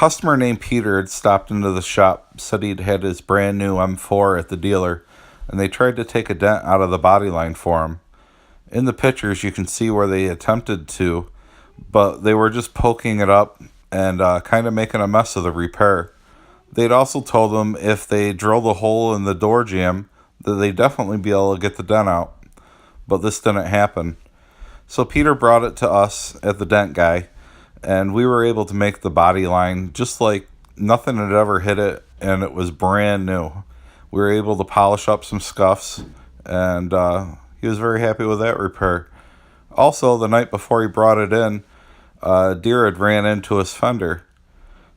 customer named Peter had stopped into the shop, said he'd had his brand new M4 at the dealer, and they tried to take a dent out of the body line for him. In the pictures, you can see where they attempted to, but they were just poking it up and kind of making a mess of the repair. They'd also told them if they drilled a hole in the door jamb, that they'd definitely be able to get the dent out, but this didn't happen. So Peter brought it to us at the Dent Guy, and we were able to make the body line just like nothing had ever hit it, and it was brand new. We were able to polish up some scuffs, and he was very happy with that repair. Also, the night before he brought it in, a deer had ran into his fender.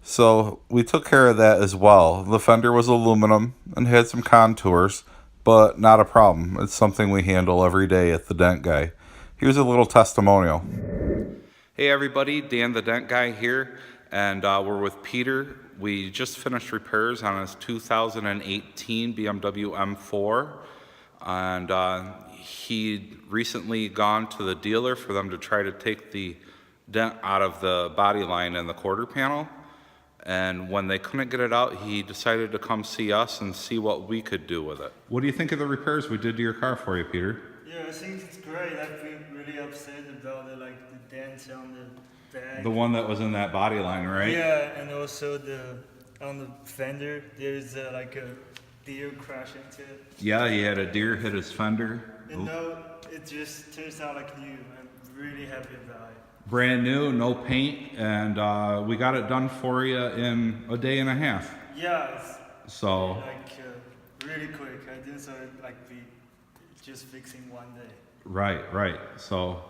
So we took care of that as well. The fender was aluminum and had some contours, but not a problem. It's something we handle every day at the Dent Guy. Here's a little testimonial. Hey everybody, Dan the Dent Guy here, and we're with Peter. We just finished repairs on his 2018 BMW M4, and he'd recently gone to the dealer for them to try to take the dent out of the body line and the quarter panel. And when they couldn't get it out, he decided to come see us and see what we could do with it. What do you think of the repairs we did to your car for you, Peter? Yeah, I think it's great. I've been really upset about the dent on the back. The one that was in that body line, right? Yeah, and also on the fender, there's a deer crash into it. Yeah, he had a deer hit his fender. And no, it just turns out like new. I'm really happy about it. Brand new, no paint, and we got it done for you in a day and a half. Yeah, it's really quick. I didn't thought it be just fixing one day. Right. So,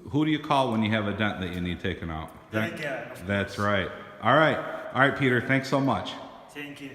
who do you call when you have a dent that you need taken out? Dent Guy. That's right. All right, Peter. Thanks so much. Thank you.